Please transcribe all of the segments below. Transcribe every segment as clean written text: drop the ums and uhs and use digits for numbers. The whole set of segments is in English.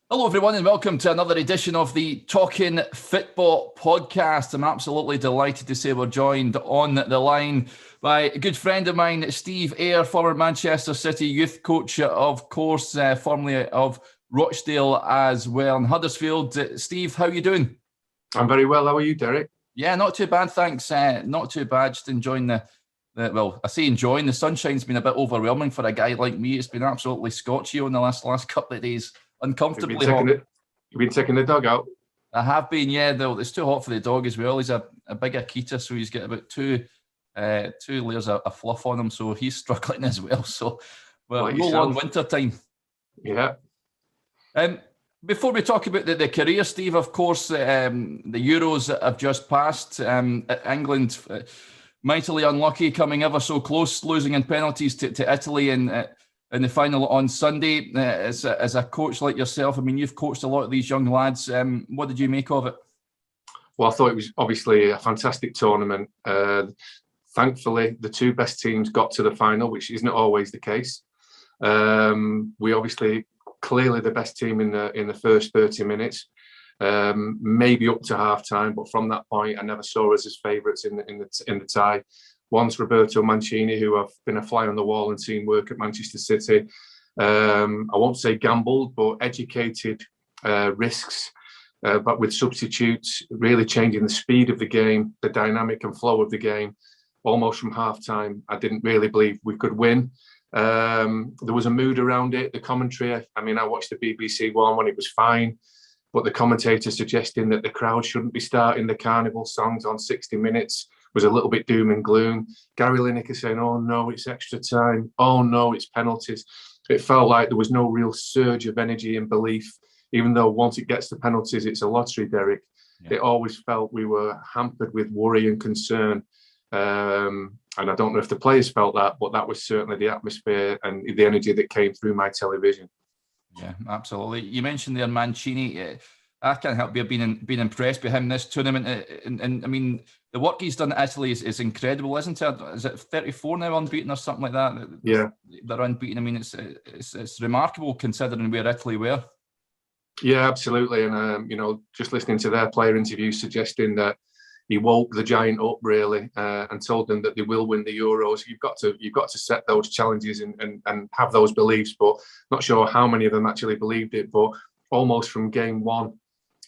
Hello, everyone, and welcome to another edition of the Talking Football podcast. I'm absolutely delighted to say we're joined on the line by a good friend of mine, Steve Eyre, former Manchester City youth coach, of course, formerly of Rochdale as well, and Huddersfield. Steve, how are you doing? I'm very well. How are you, Derek? Yeah, not too bad, thanks. Not too bad. Just enjoying well, I say enjoying. The sunshine's been a bit overwhelming for a guy like me. It's been absolutely scorchy on the last couple of days. Uncomfortably hot. You've been taking the dog out? I have been, yeah. Though it's too hot for the dog as well. He's a big Akita, so he's got about two layers of fluff on him, so he's struggling as well. So we're roll on winter time. Yeah. Before we talk about the career, Steve, of course, the Euros have just passed. England mightily unlucky, coming ever so close, losing in penalties to Italy in the final on Sunday. As a coach like yourself, I mean, you've coached a lot of these young lads. What did you make of it? Well, I thought it was obviously a fantastic tournament. Thankfully, the two best teams got to the final, which isn't always the case. We obviously clearly the best team in the first 30 minutes, maybe up to half time. But from that point, I never saw us as favourites in the tie. Once Roberto Mancini, who I've been a fly on the wall and seen work at Manchester City, I won't say gambled, but educated risks, but with substitutes, really changing the speed of the game, the dynamic and flow of the game. Almost from half-time, I didn't really believe we could win. There was a mood around it, the commentary. I mean, I watched the BBC one when it was fine, but the commentator suggesting that the crowd shouldn't be starting the carnival songs on 60 Minutes was a little bit doom and gloom. Gary Lineker saying, oh no, it's extra time. Oh no, it's penalties. It felt like there was no real surge of energy and belief, even though once it gets to penalties, it's a lottery, Derek. Yeah. It always felt we were hampered with worry and concern. And I don't know if the players felt that, but that was certainly the atmosphere and the energy that came through my television. Yeah, absolutely. You mentioned there Mancini. I can't help but being impressed with him this tournament. And I mean, the work he's done at Italy is incredible, isn't it? Is it 34 now unbeaten or something like that? Yeah. They're unbeaten. I mean, it's remarkable considering where Italy were. Yeah, absolutely. And, just listening to their player interviews suggesting that he woke the giant up really and told them that they will win the Euros. You've got to set those challenges and have those beliefs, but not sure how many of them actually believed it. But almost from game one,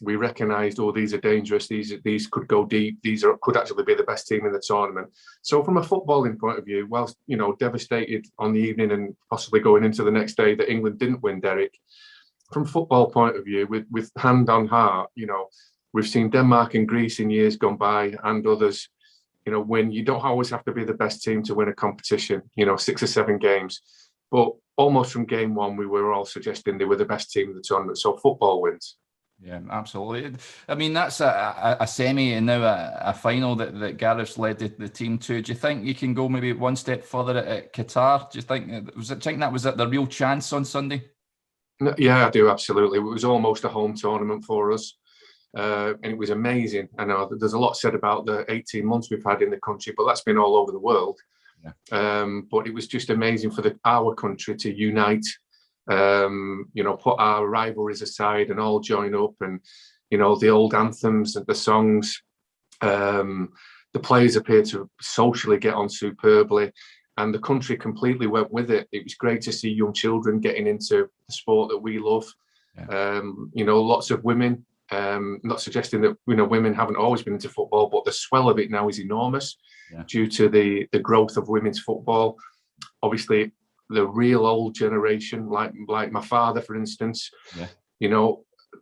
we recognised, oh, these are dangerous. These could go deep. Could actually be the best team in the tournament. So from a footballing point of view, whilst devastated on the evening and possibly going into the next day that England didn't win, Derek, from football point of view, with hand on heart, we've seen Denmark and Greece in years gone by and others, when you don't always have to be the best team to win a competition, 6 or 7 games. But almost from game one, we were all suggesting they were the best team in the tournament. So football wins. Yeah, absolutely. I mean, that's a semi and now a final that Gareth's led the team to. Do you think you can go maybe one step further at Qatar? Do you think that was the real chance on Sunday? Yeah, I do, absolutely. It was almost a home tournament for us. And it was amazing. I know there's a lot said about the 18 months we've had in the country, but that's been all over the world. Yeah. But it was just amazing for our country to unite, put our rivalries aside and all join up, and the old anthems and the songs. The players appeared to socially get on superbly, and the country completely went with it. It was great to see young children getting into the sport that we love. Yeah. Lots of women. Not suggesting that women haven't always been into football, but the swell of it now is enormous. Yeah. Due to the growth of women's football. Obviously, the real old generation, like my father, for instance, yeah.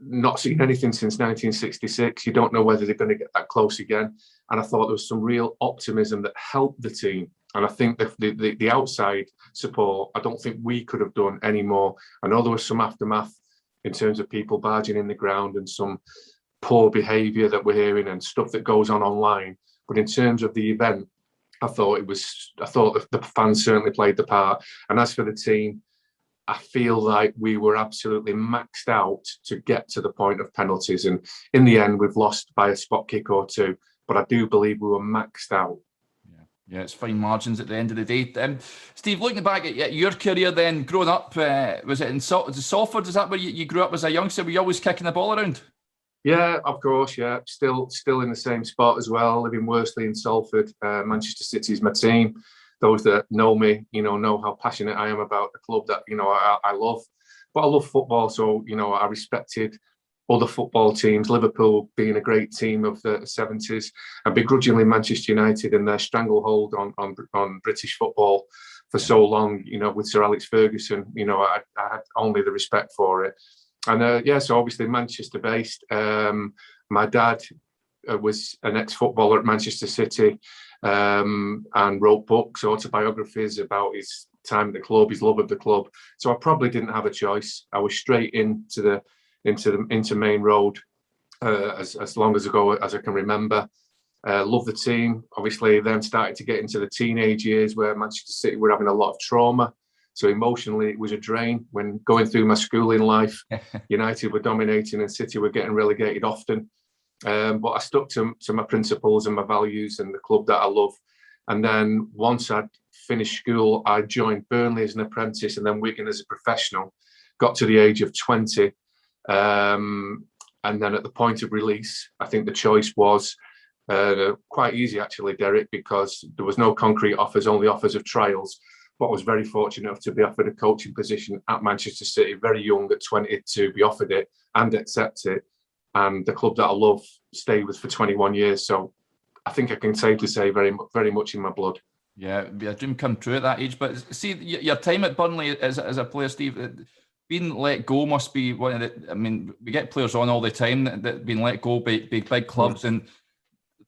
Not seen anything since 1966. You don't know whether they're going to get that close again. And I thought there was some real optimism that helped the team. And I think the outside support, I don't think we could have done any more. I know there was some aftermath in terms of people barging in the ground and some poor behaviour that we're hearing and stuff that goes on online. But in terms of the event, I thought the fans certainly played the part. And as for the team, I feel like we were absolutely maxed out to get to the point of penalties. And in the end, we've lost by a spot kick or two. But I do believe we were maxed out. Yeah, it's fine margins at the end of the day. Steve, looking back at your career then, growing up, was it in Salford? Is that where you grew up as a youngster? Were you always kicking the ball around? Yeah, of course. Yeah, still in the same spot as well. Live in Worsley in Salford. Manchester City is my team. Those that know me, know how passionate I am about the club that I love. But I love football, so I respected other football teams. Liverpool being a great team of the 70s, and begrudgingly Manchester United and their stranglehold on British football for so long. With Sir Alex Ferguson, I had only the respect for it. And so obviously Manchester based. My dad was an ex-footballer at Manchester City and wrote books, autobiographies about his time at the club, his love of the club. So I probably didn't have a choice. I was straight into Main Road as long ago as I can remember. Love the team. Obviously, then started to get into the teenage years where Manchester City were having a lot of trauma. So emotionally, it was a drain. When going through my schooling life, United were dominating and City were getting relegated often. But I stuck to my principles and my values and the club that I love. And then once I'd finished school, I joined Burnley as an apprentice and then Wigan as a professional. Got to the age of 20. And then at the point of release, I think the choice was quite easy, actually, Derek, because there was no concrete offers, only offers of trials. But I was very fortunate enough to be offered a coaching position at Manchester City, very young at 20, to be offered it and accept it. And the club that I love stayed with for 21 years. So I think I can safely say very, very much in my blood. Yeah, it'd be a dream come true at that age. But see, your time at Burnley as a player, Steve, being let go must be one of the. I mean, we get players on all the time that have been let go by big clubs, and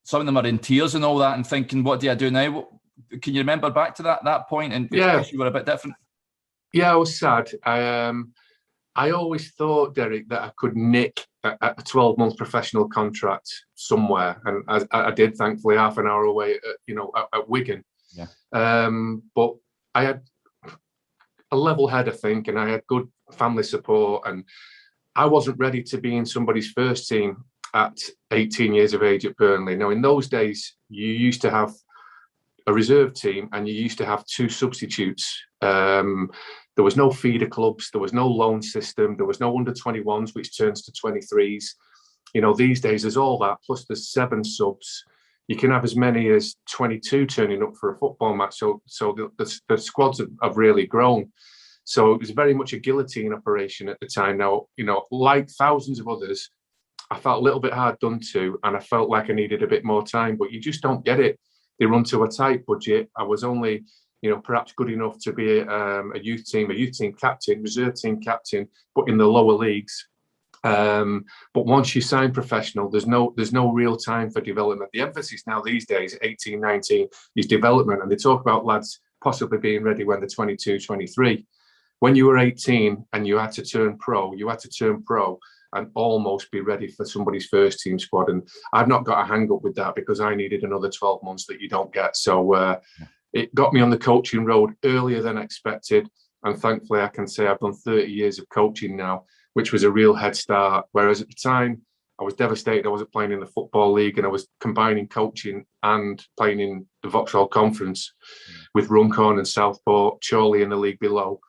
some of them are in tears and all that, and thinking, "What do I do now?" Can you remember back to that point? And yeah, you were a bit different. Yeah, I was sad. I always thought, Derek, that I could nick a 12-month professional contract somewhere, and I did, thankfully, half an hour away, at Wigan. Yeah. But I had a level head, I think, and I had good family support, and I wasn't ready to be in somebody's first team at 18 years of age at Burnley. Now, in those days, you used to have a reserve team and you used to have two substitutes. There was no feeder clubs, there was no loan system, there was no under 21s, which turns to 23s. These days there's all that, plus there's 7 subs. You can have as many as 22 turning up for a football match. So the squads have really grown. So it was very much a guillotine operation at the time. Now, like thousands of others, I felt a little bit hard done to, and I felt like I needed a bit more time, but you just don't get it. They run to a tight budget. I was only, perhaps good enough to be a youth team captain, reserve team captain, but in the lower leagues. But once you sign professional, there's no real time for development. The emphasis now these days, 18, 19, is development. And they talk about lads possibly being ready when they're 22, 23. When you were 18 and you had to turn pro and almost be ready for somebody's first team squad. And I've not got a hang up with that because I needed another 12 months that you don't get. So it got me on the coaching road earlier than expected. And thankfully, I can say I've done 30 years of coaching now, which was a real head start. Whereas at the time, I was devastated. I wasn't playing in the Football League and I was combining coaching and playing in the Vauxhall Conference with Runcorn and Southport, Chorley in the league below.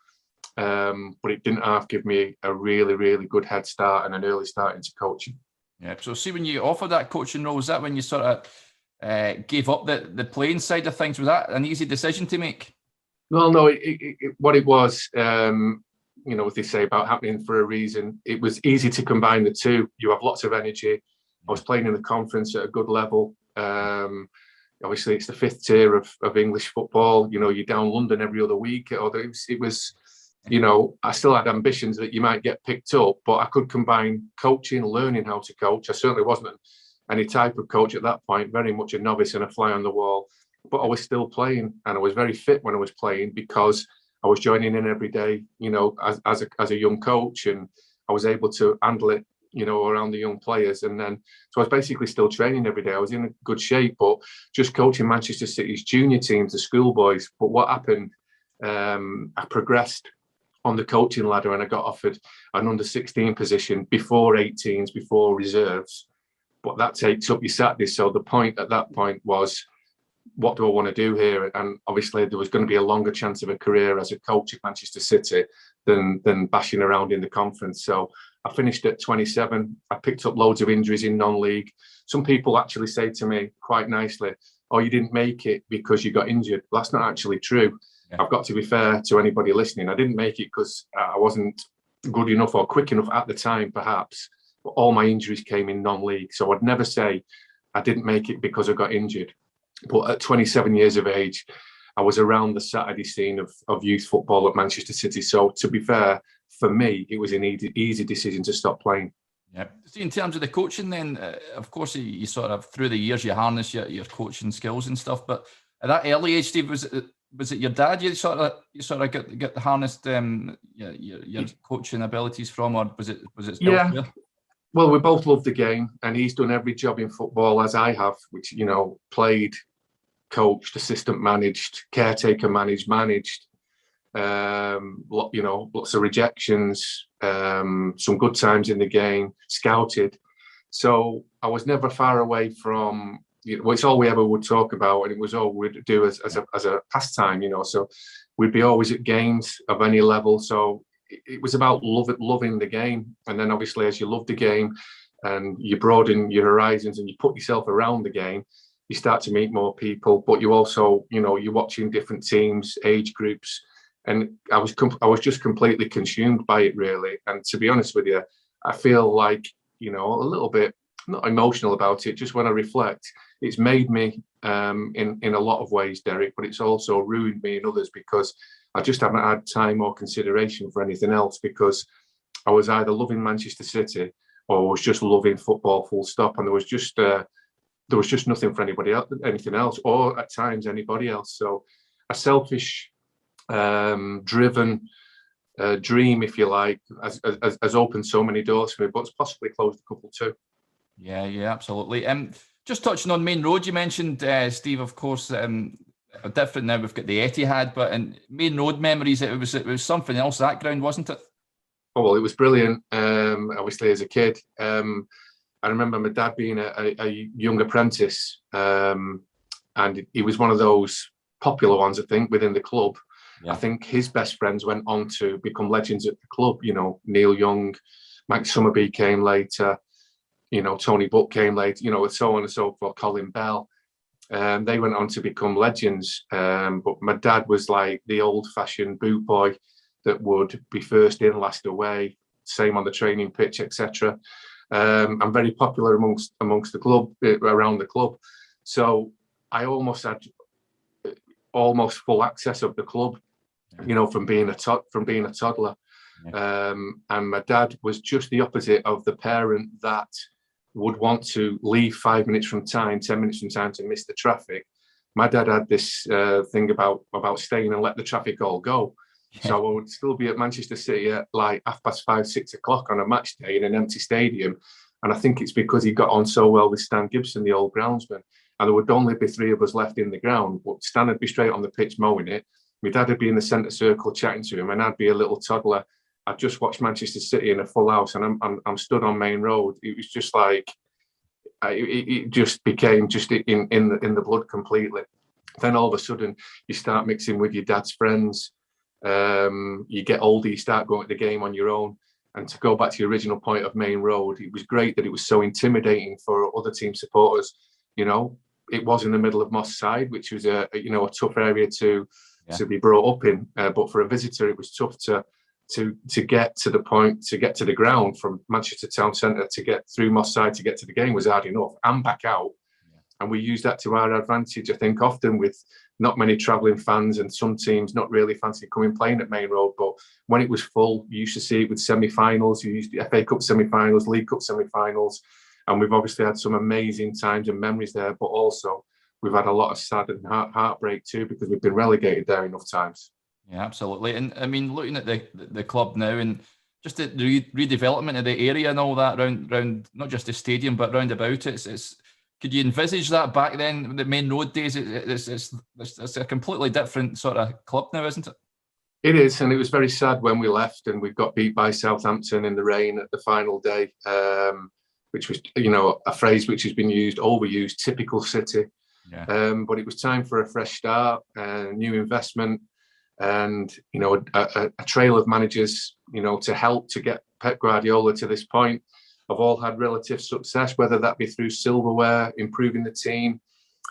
But it didn't half give me a really, really good head start and an early start into coaching. Yeah. So see, when you offered that coaching role, was that when you sort of gave up the playing side of things? Was that an easy decision to make? Well, no, what it was, what they say about happening for a reason, it was easy to combine the two. You have lots of energy. I was playing in the conference at a good level. Obviously, it's the 5th tier of English football. You're down London every other week. It was I still had ambitions that you might get picked up, but I could combine coaching, learning how to coach. I certainly wasn't any type of coach at that point, very much a novice and a fly on the wall, but I was still playing and I was very fit when I was playing because I was joining in every day, as a young coach, and I was able to handle it, around the young players. And then, so I was basically still training every day. I was in good shape, but just coaching Manchester City's junior teams, the schoolboys. But what happened, I progressed on the coaching ladder and I got offered an under 16 position before 18s, before reserves. But that takes up your Saturdays. So the point at that point was what do I want to do here? And obviously there was going to be a longer chance of a career as a coach at Manchester City than bashing around in the conference. So I finished at 27. I picked up loads of injuries in non-league. Some people actually say to me quite nicely, "Oh, you didn't make it because you got injured." Well, that's not actually true. Yeah. I've got to be fair to anybody listening. I didn't make it because I wasn't good enough or quick enough at the time, perhaps. But all my injuries came in non-league. So I'd never say I didn't make it because I got injured. But at 27 years of age, I was around the Saturday scene of youth football at Manchester City. So to be fair, for me, it was an easy decision to stop playing. Yeah. See, in terms of the coaching then, of course, you sort of, through the years, you harness your coaching skills and stuff. But at that early age, Steve, was it your dad you sort of got harnessed your coaching abilities from, or was it still elsewhere? Well, we both love the game, and he's done every job in football as I have, which, played, coached, assistant managed, caretaker managed, lots of rejections, some good times in the game, scouted. So I was never far away from, it's all we ever would talk about, and it was all we'd do as a pastime, So we'd be always at games of any level. So it was about loving the game. And then obviously as you love the game and you broaden your horizons and you put yourself around the game, you start to meet more people, but you also, you're watching different teams, age groups. And I was just completely consumed by it, really. And to be honest with you, I feel like, a little bit, not emotional about it, just when I reflect, it's made me in a lot of ways, Derek, but it's also ruined me in others, because I just haven't had time or consideration for anything else, because I was either loving Manchester City or was just loving football, full stop. And there was just nothing for anybody else, anything else, or at times anybody else. So a selfish, driven dream, if you like, has opened so many doors for me, but it's possibly closed a couple too. Yeah, absolutely. Just touching on Main Road, you mentioned, Steve, of course, different now. We've got the Etihad, but in Main Road memories, it was something else, that ground, wasn't it? Oh, well, it was brilliant. Obviously, as a kid, I remember my dad being a young apprentice, and he was one of those popular ones, I think, within the club. Yeah. I think his best friends went on to become legends at the club. Neil Young, Mike Summerby came later. Tony Buck came later. So on and so forth. Colin Bell. They went on to become legends. But my dad was like the old-fashioned boot boy that would be first in, last away. Same on the training pitch, etc. I'm very popular amongst the club, around the club. So I almost had full access of the club, from being a toddler. Yeah. And my dad was just the opposite of the parent that would want to leave 5 minutes from time, 10 minutes from time to miss the traffic. My dad had this thing about staying and let the traffic all go. Yeah. So I would still be at Manchester City at like 5:30, 6 o'clock on a match day in an empty stadium. And I think it's because he got on so well with Stan Gibson, the old groundsman. And there would only be 3 of us left in the ground, but Stan would be straight on the pitch mowing it. My dad would be in the centre circle chatting to him, and I'd be a little toddler. I'd just watched Manchester City in a full house, and I'm stood on Main Road. It was just like, it just became just in the blood completely. Then all of a sudden, you start mixing with your dad's friends. You get older, you start going to the game on your own. And to go back to the original point of Main Road, it was great that it was so intimidating for other team supporters. It was in the middle of Moss Side, which was a tough area to be brought up in. But for a visitor, it was tough to get to the point, to get to the ground from Manchester Town Centre, to get through Moss Side, to get to the game was hard enough, and back out. Yeah. And we used that to our advantage, I think, often with not many travelling fans and some teams not really fancy coming playing at Main Road. But when it was full, you used to see it with semi-finals. You used the FA Cup semi-finals, League Cup semi-finals. And we've obviously had some amazing times and memories there, but also we've had a lot of sad and heartbreak too, because we've been relegated there enough times. Yeah, absolutely. And I mean, looking at the club now and just the redevelopment of the area and all that round not just the stadium, but round about it, could you envisage that back then, the Main Road days? It's a completely different sort of club now, isn't it? It is, and it was very sad when we left and we got beat by Southampton in the rain at the final day, which was, a phrase which has been overused, typical City. Yeah. But it was time for a fresh start, new investment, and a trail of managers, to help to get Pep Guardiola to this point, have all had relative success, whether that be through silverware, improving the team,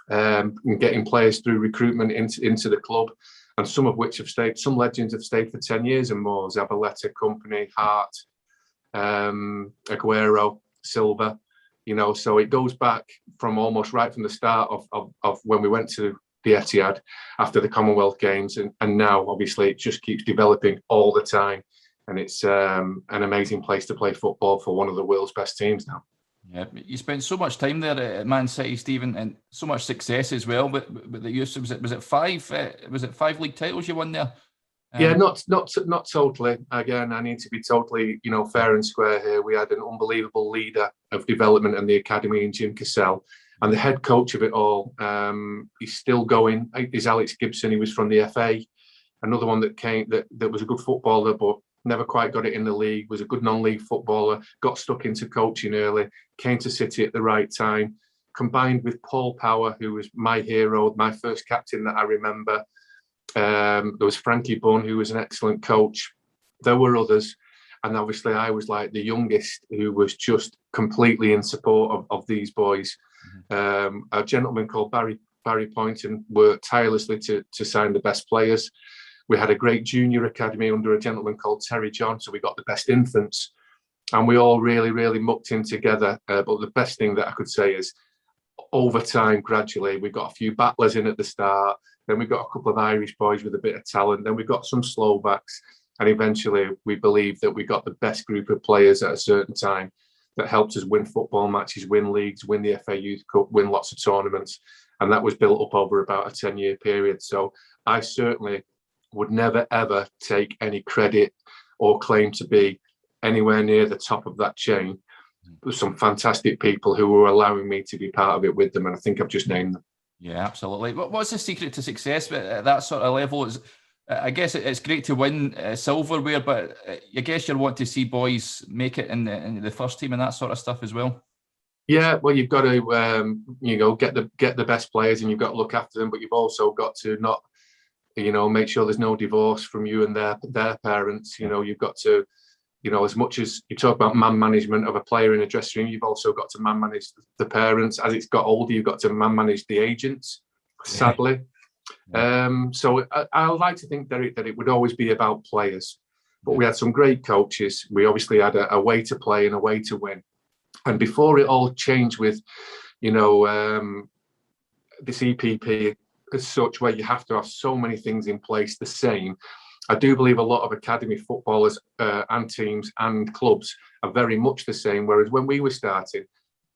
and getting players through recruitment into the club, and some of which have stayed. Some legends have stayed for 10 years and more: Zabaleta, Company, Hart, Aguero, Silva. So it goes back from almost right from the start of when we went to the Etihad after the Commonwealth Games, and now obviously it just keeps developing all the time, and it's an amazing place to play football for one of the world's best teams now. Yeah, you spent so much time there at Man City, Stephen, and so much success as well. But the use was it 5 league titles you won there? Yeah, not totally. Again, I need to be totally, fair and square here. We had an unbelievable leader of development in the academy in Jim Cassell, and the head coach of it all. He's still going. Is Alex Gibson. He was from the FA. Another one that came that was a good footballer, but never quite got it in the league. Was a good non-league footballer. Got stuck into coaching early. Came to City at the right time. Combined with Paul Power, who was my hero, my first captain that I remember. There was Frankie Bunn, who was an excellent coach. There were others, and obviously I was like the youngest, who was just completely in support of these boys. A gentleman called Barry Poynton worked tirelessly to sign the best players. We had a great junior academy under a gentleman called Terry John, so we got the best infants, and we all really, really mucked in together. But the best thing that I could say is, over time, gradually, we got a few battlers in at the start. Then we got a couple of Irish boys with a bit of talent. Then we got some Slovaks. And eventually we believed that we got the best group of players at a certain time that helped us win football matches, win leagues, win the FA Youth Cup, win lots of tournaments. And that was built up over about a 10-year period. So I certainly would never, ever take any credit or claim to be anywhere near the top of that chain. There's some fantastic people who were allowing me to be part of it with them. And I think I've just named them. Yeah, absolutely. What's the secret to success at that sort of level? I guess it's great to win silverware, but I guess you'll want to see boys make it in the first team and that sort of stuff as well. Yeah, well, you've got to get the best players, and you've got to look after them, but you've also got to not, make sure there's no divorce from you and their parents. You've got to, as much as you talk about man management of a player in a dressing room, you've also got to man manage the parents. As it's got older, you've got to man manage the agents, sadly. Yeah. So I like to think, Derek, that it would always be about players. But we had some great coaches. We obviously had a way to play and a way to win. And before it all changed with, this EPP as such, where you have to have so many things in place the same, I do believe a lot of academy footballers and teams and clubs are very much the same. Whereas when we were starting,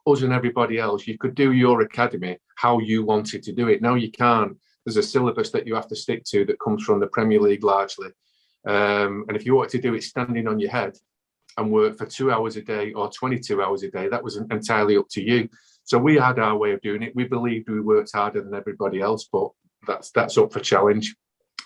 us and everybody else, you could do your academy how you wanted to do it. Now you can't. There's a syllabus that you have to stick to that comes from the Premier League largely. And if you wanted to do it standing on your head and work for 2 hours a day or 22 hours a day, that was entirely up to you. So we had our way of doing it. We believed we worked harder than everybody else, but that's up for challenge.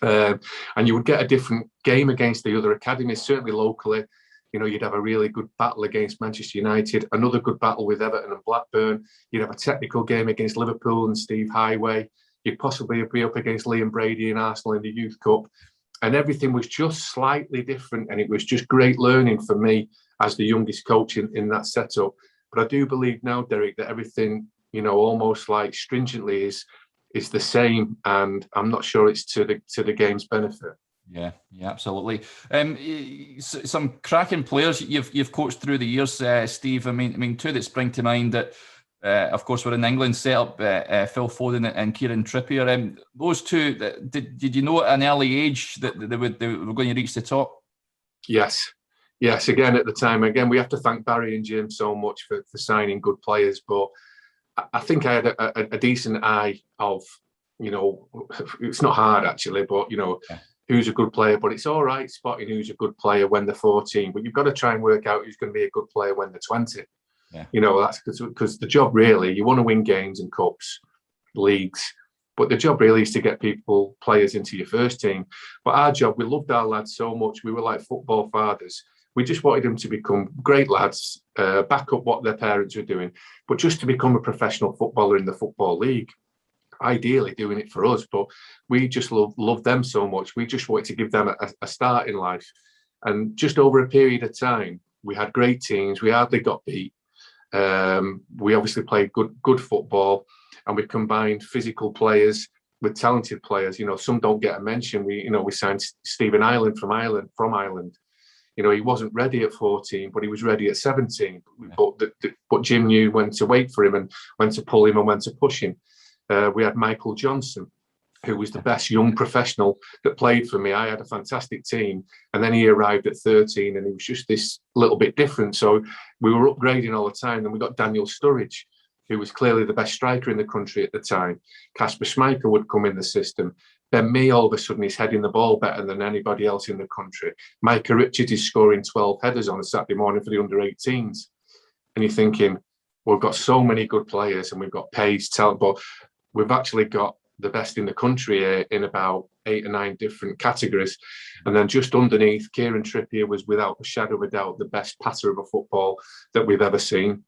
And you would get a different game against the other academies, certainly locally. You'd have a really good battle against Manchester United, another good battle with Everton and Blackburn. You'd have a technical game against Liverpool and Steve Highway. You'd possibly be up against Liam Brady and Arsenal in the Youth Cup. And everything was just slightly different. And it was just great learning for me as the youngest coach in that setup. But I do believe now, Derek, that everything, almost like stringently is the same, and I'm not sure it's to the game's benefit. Yeah, absolutely. Some cracking players you've coached through the years, Steve. I mean, two that spring to mind that, of course, were in England setup. Phil Foden and Kieran Trippier. Those two, did you know at an early age that they were going to reach the top? Yes. Again, at the time, we have to thank Barry and Jim so much for signing good players, but I think I had a decent eye of, it's not hard actually, but, who's a good player. But it's all right spotting who's a good player when they're 14, but you've got to try and work out who's going to be a good player when they're 20. Yeah. That's because the job really, you want to win games and cups, leagues, but the job really is to get players into your first team. But our job, we loved our lads so much. We were like football fathers. We just wanted them to become great lads, back up what their parents were doing, but just to become a professional footballer in the Football League. ideally doing it for us, but we just love them so much. We just wanted to give them a start in life. And just over a period of time, we had great teams. We hardly got beat. We obviously played good football, and we combined physical players with talented players. Some don't get a mention. We signed Stephen Ireland from Ireland. He wasn't ready at 14, but he was ready at 17. But Jim knew when to wait for him and when to pull him and when to push him. We had Michael Johnson, who was the best young professional that played for me. I had a fantastic team, and then he arrived at 13, and he was just this little bit different. So we were upgrading all the time. Then we got Daniel Sturridge, who was clearly the best striker in the country at the time. Kasper Schmeichel would come in the system. Then me, all of a sudden, he's heading the ball better than anybody else in the country. Micah Richards is scoring 12 headers on a Saturday morning for the under-18s. And you're thinking, we've got so many good players, and we've got pace, talent, but we've actually got the best in the country in about 8 or 9 different categories. And then just underneath, Kieran Trippier was without a shadow of a doubt the best passer of a football that we've ever seen.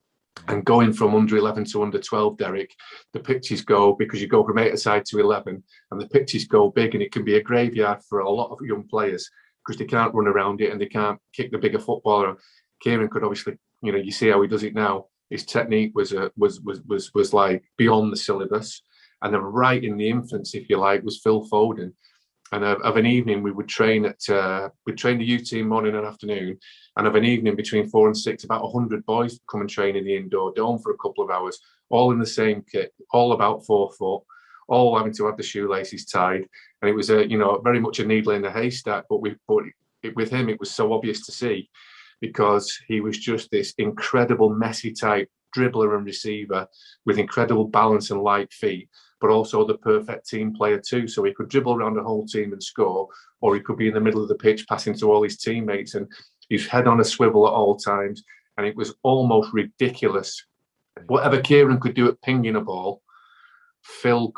And going from under 11 to under 12, Derek, the pitches go, because you go from 8-a-side to 11, and the pitches go big, and it can be a graveyard for a lot of young players because they can't run around it and they can't kick the bigger footballer. Kieran could obviously, you see how he does it now. His technique was like beyond the syllabus. And then right in the infancy, if you like, was Phil Foden. And of an evening, we would train we'd train the U team morning and afternoon. And of an evening between 4 and 6, about 100 boys come and train in the indoor dome for a couple of hours, all in the same kit, all about 4 foot, all having to have the shoelaces tied. And it was very much a needle in a haystack. But with him, it was so obvious to see, because he was just this incredible messy type dribbler and receiver with incredible balance and light feet, but also the perfect team player too. So he could dribble around the whole team and score, or he could be in the middle of the pitch passing to all his teammates, and his head on a swivel at all times. And it was almost ridiculous. Whatever Kieran could do at pinging a ball, Phil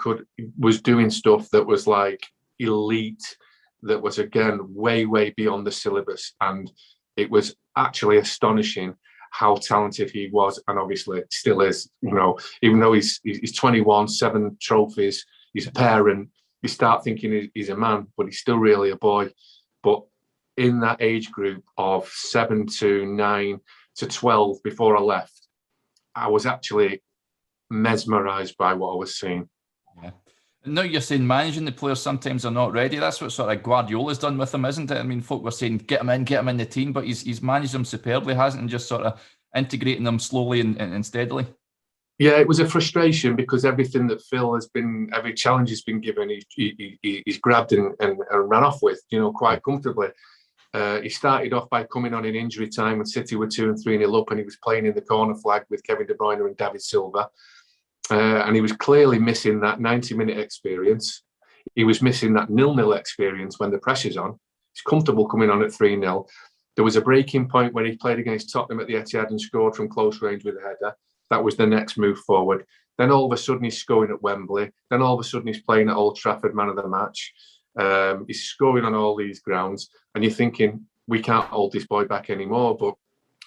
was doing stuff that was like elite, that was again way, way beyond the syllabus. And it was actually astonishing how talented he was, and obviously still is. Even though he's 21, 7 trophies, he's a parent, you start thinking he's a man, but he's still really a boy. But in that age group of 7 to 9 to 12, before I left, I was actually mesmerised by what I was seeing. Yeah. Now you're saying managing the players sometimes are not ready. That's what sort of Guardiola's done with them, isn't it? I mean, folk were saying get him in the team, but he's managed them superbly, hasn't he? Just sort of integrating them slowly and steadily. Yeah, it was a frustration, because everything that Phil every challenge he's been given, he's grabbed and ran off with, quite comfortably. He started off by coming on in injury time when City were 2 and 3-0 up, and he was playing in the corner flag with Kevin De Bruyne and David Silva. And he was clearly missing that 90-minute experience. He was missing that 0-0 experience when the pressure's on. He's comfortable coming on at 3-0. There was a breaking point when he played against Tottenham at the Etihad and scored from close range with a header. That was the next move forward. Then all of a sudden he's scoring at Wembley. Then all of a sudden he's playing at Old Trafford, man of the match. He's scoring on all these grounds. And you're thinking, we can't hold this boy back anymore. But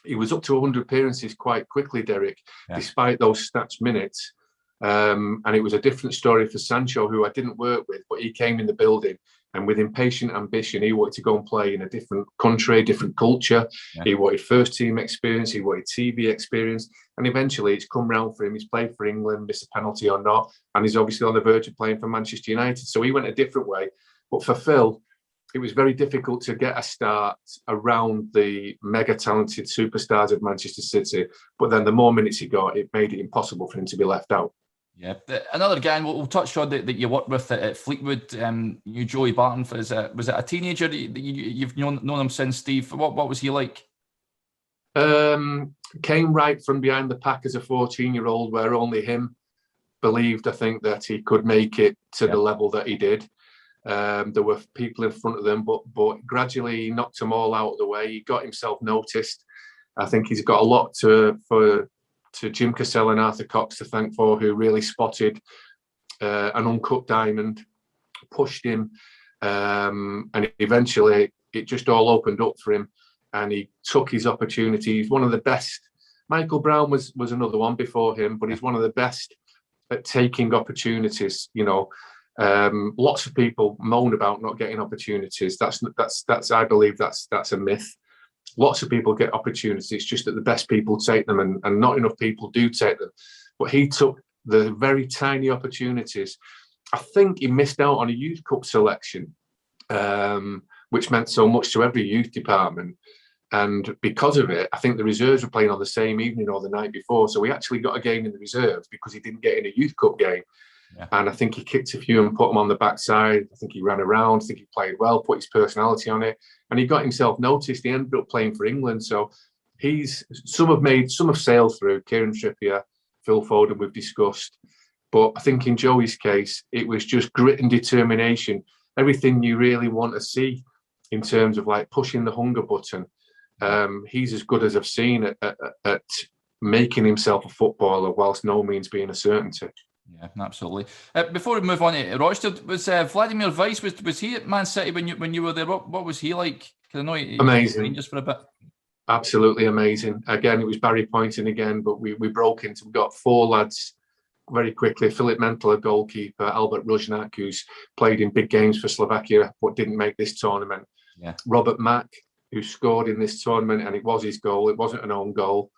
he was up to 100 appearances quite quickly, Derek, despite those snatched minutes. And it was a different story for Sancho, who I didn't work with, but he came in the building, and with impatient ambition, he wanted to go and play in a different country, different culture. Yeah. He wanted first team experience, he wanted TV experience, and eventually it's come round for him. He's played for England, missed a penalty or not, and he's obviously on the verge of playing for Manchester United. So he went a different way. But for Phil, it was very difficult to get a start around the mega talented superstars of Manchester City. But then the more minutes he got, it made it impossible for him to be left out. Yeah, another guy, and we'll touch on that you worked with at Fleetwood. You, Joey Barton, was it a teenager? You've known him since, Steve. What was he like? Came right from behind the pack as a 14-year-old, where only him believed, I think, that he could make it to the level that he did. There were people in front of them, but gradually he knocked them all out of the way. He got himself noticed. I think he's got a lot to Jim Cassell and Arthur Cox to thank for, who really spotted an uncut diamond, pushed him, and eventually it just all opened up for him, and he took his opportunities. One of the best. Michael Brown was another one before him, but he's one of the best at taking opportunities. Lots of people moan about not getting opportunities. That's I believe that's a myth. Lots of people get opportunities, just that the best people take them, and not enough people do take them. But he took the very tiny opportunities. I think he missed out on a youth cup selection, which meant so much to every youth department. And because of it, I think the reserves were playing on the same evening or the night before. So he actually got a game in the reserves because he didn't get in a youth cup game. Yeah. And I think he kicked a few and put them on the backside. I think he ran around. I think he played well, put his personality on it. And he got himself noticed. He ended up playing for England. So some have sailed through. Kieran Trippier, Phil Foden, we've discussed. But I think in Joey's case, it was just grit and determination. Everything you really want to see in terms of like pushing the hunger button. He's as good as I've seen at making himself a footballer whilst no means being a certainty. Yeah, absolutely. Before we move on to Rochdale, was Vladimir Weiss, was he at Man City when you were there? What was he like? Because I know he amazing, just for a bit. Absolutely amazing. Again, it was Barry pointing again, but we broke into. We got 4 lads very quickly. Philip Mentel, a goalkeeper. Albert Ruznak, who's played in big games for Slovakia but didn't make this tournament. Yeah. Robert Mack, who scored in this tournament, and it was his goal. It wasn't an own goal,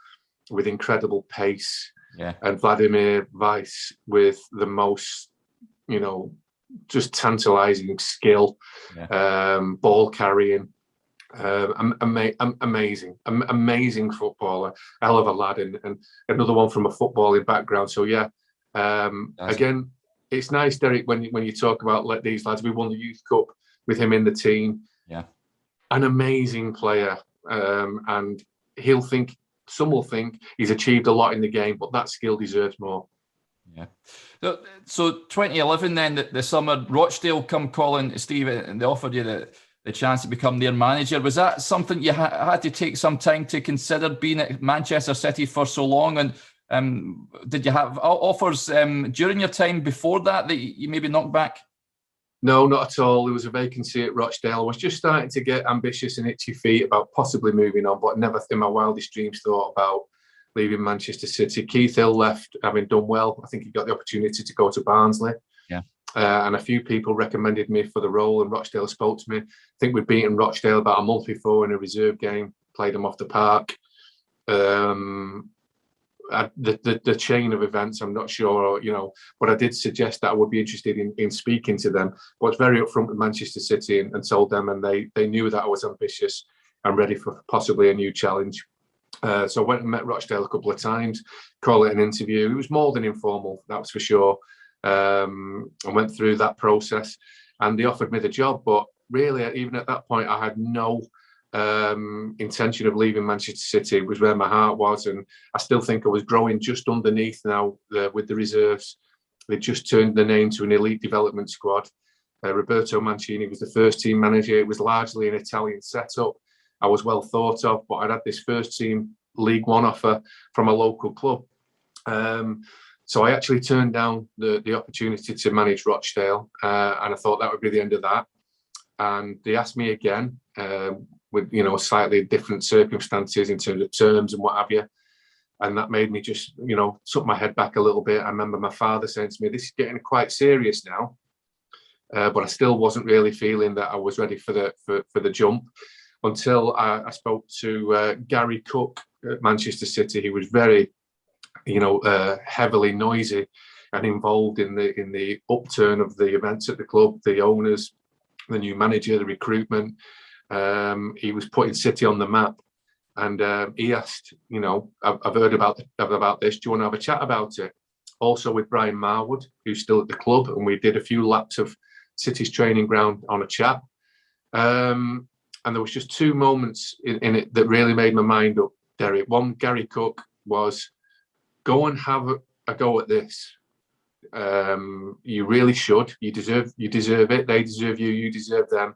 with incredible pace. Yeah. And Vladimir Weiss with the most, just tantalising skill, ball carrying, amazing footballer, hell of a lad, and another one from a footballing background. So yeah, again, it's nice, Derek, when you talk about these lads. We won the Youth Cup with him in the team. Yeah. An amazing player, and some will think he's achieved a lot in the game, but that skill deserves more. Yeah. So 2011, then the summer, Rochdale come calling, Steve, and they offered you the chance to become their manager. Was that something you had to take some time to consider, being at Manchester City for so long? And did you have offers during your time before that you maybe knocked back? No, not at all. There was a vacancy at Rochdale. I was just starting to get ambitious and itchy feet about possibly moving on, but never in my wildest dreams thought about leaving Manchester City. Keith Hill left, having done well. I think he got the opportunity to go to Barnsley. Yeah. And a few people recommended me for the role, and Rochdale spoke to me. I think we'd beaten Rochdale about a month before in a reserve game, played them off the park. The chain of events, I'm not sure, but I did suggest that I would be interested in speaking to them. But I was very upfront with Manchester City and told them, and they knew that I was ambitious and ready for possibly a new challenge. So I went and met Rochdale a couple of times, call it an interview. It was more than informal, that was for sure. I went through that process and they offered me the job. But really, even at that point, I had no intention of leaving Manchester City. It was where my heart was, and I still think I was growing just underneath now with the reserves. They just turned the name to an elite development squad. Roberto Mancini was the first team manager. It was largely an Italian setup. I was well thought of, but I'd had this first team League One offer from a local club. So I actually turned down the opportunity to manage Rochdale, and I thought that would be the end of that. And they asked me again, with slightly different circumstances in terms of terms and what have you, and that made me just took my head back a little bit. I remember my father saying to me, "This is getting quite serious now," but I still wasn't really feeling that I was ready for the jump until I spoke to Gary Cook at Manchester City. He was very heavily noisy and involved in the upturn of the events at the club, the owners, the new manager, the recruitment. He was putting City on the map, and he asked, I've heard about this. Do you want to have a chat about it? Also with Brian Marwood, who's still at the club, and we did a few laps of City's training ground on a chat. And there was just 2 moments in it that really made my mind up, Derek. One, Gary Cook was, go and have a go at this. You really should. You deserve it. They deserve you. You deserve them.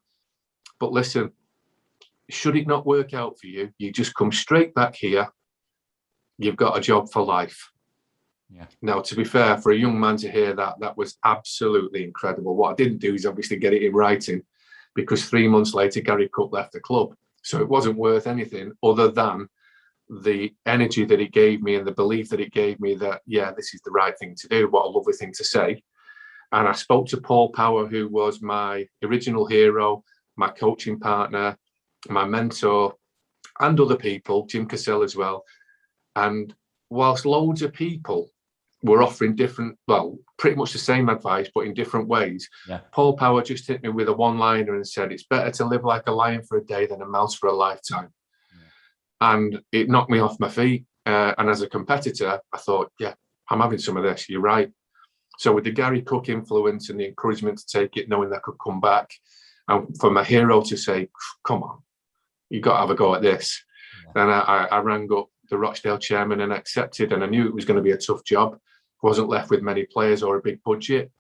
But listen, should it not work out for you, you just come straight back here. You've got a job for life. Yeah. Now, to be fair, for a young man to hear that was absolutely incredible. What I didn't do is obviously get it in writing, because 3 months later, Gary Cook left the club. So it wasn't worth anything other than the energy that it gave me and the belief that it gave me that, yeah, this is the right thing to do. What a lovely thing to say. And I spoke to Paul Power, who was my original hero, my coaching partner, my mentor, and other people, Jim Cassell as well. And whilst loads of people were offering different, well, pretty much the same advice, but in different ways, Paul Power just hit me with a one-liner and said, it's better to live like a lion for a day than a mouse for a lifetime. And it knocked me off my feet. And as a competitor, I thought, yeah, I'm having some of this. You're right. So with the Gary Cook influence and the encouragement to take it, knowing that I could come back, and for my hero to say, come on, you've got to have a go at this. Then I rang up the Rochdale chairman and accepted, and I knew it was going to be a tough job. Wasn't left with many players or a big budget.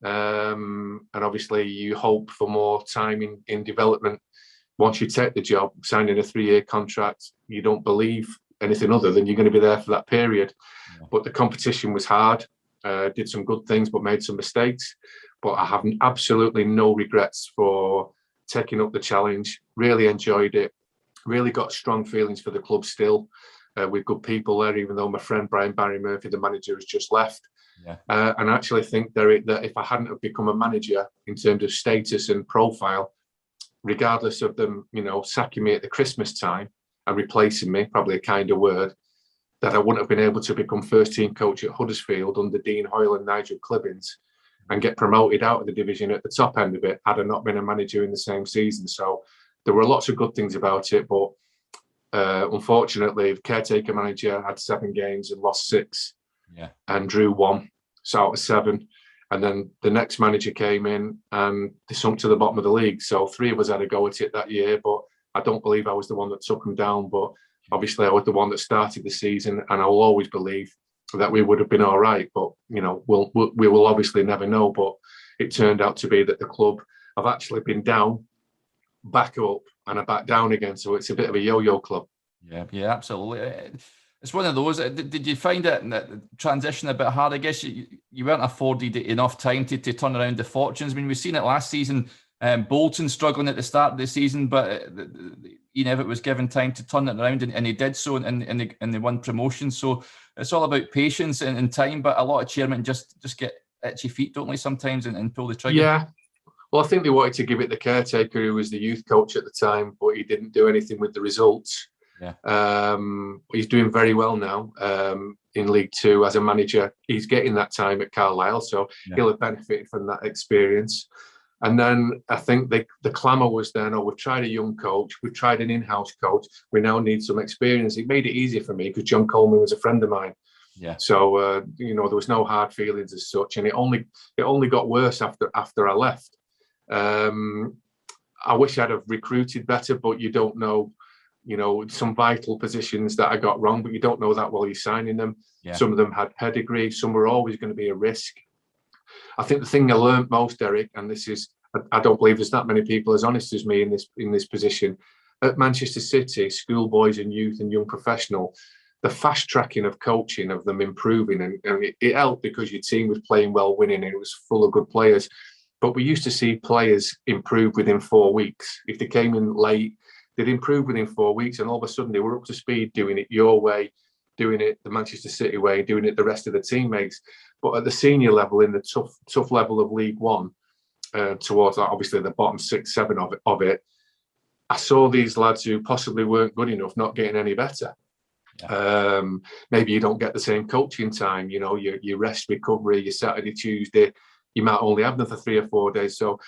And obviously you hope for more time in development. Once you take the job, signing a 3-year contract, you don't believe anything other than you're going to be there for that period. But the competition was hard. Did some good things, but made some mistakes. But I have absolutely no regrets for taking up the challenge. Really enjoyed it. Really got strong feelings for the club still. With good people there, even though my friend Brian Barry Murphy, the manager, has just left. And I actually think that if I hadn't have become a manager in terms of status and profile, regardless of them, sacking me at the Christmas time and replacing me, probably a kinder word, that I wouldn't have been able to become first team coach at Huddersfield under Dean Hoyle and Nigel Clibbins and get promoted out of the division at the top end of it had I not been a manager in the same season. So there were lots of good things about it, but unfortunately, the caretaker manager had 7 games and lost 6 and drew 1, so out of 7. And then the next manager came in and they sunk to the bottom of the league. So 3 of us had a go at it that year, but I don't believe I was the one that took them down. But obviously I was the one that started the season, and I will always believe that we would have been all right. But, we will obviously never know. But it turned out to be that the club have actually been down, back up, and are back down again. So it's a bit of a yo-yo club. Yeah, absolutely. It's one of those. Did you find that transition a bit hard? I guess you weren't afforded enough time to turn around the fortunes. I mean, we've seen it last season. Bolton struggling at the start of the season, but Ian Evatt was given time to turn it around, and he did so, and they won promotion. So it's all about patience and time. But a lot of chairmen just get itchy feet, don't they, sometimes, and pull the trigger. Yeah. Well, I think they wanted to give it the caretaker, who was the youth coach at the time, but he didn't do anything with the results. He's doing very well now in League Two as a manager. He's getting that time at Carlisle, so he'll have benefited from that experience. And then I think the clamour was then, we've tried a young coach, we've tried an in-house coach, we now need some experience. It made it easier for me because John Coleman was a friend of mine. So there was no hard feelings as such, and it only got worse after I left. I wish I'd have recruited better, but you don't know, some vital positions that I got wrong, but you don't know that while you're signing them. Some of them had pedigree, some were always going to be a risk. I think the thing I learned most, Eric, and this is, I don't believe there's that many people as honest as me in this position, at Manchester City, schoolboys and youth and young professional, the fast tracking of coaching, of them improving, and it helped because your team was playing well, winning, and it was full of good players. But we used to see players improve within 4 weeks. If they came in late, they'd improve within 4 weeks, and all of a sudden they were up to speed, doing it your way, doing it the Manchester City way, doing it the rest of the teammates. But at the senior level, in the tough level of League One, towards obviously the bottom 6, 7 of it, I saw these lads who possibly weren't good enough not getting any better. Maybe you don't get the same coaching time, your rest recovery, your Saturday, Tuesday, you might only have them for 3 or 4 days. So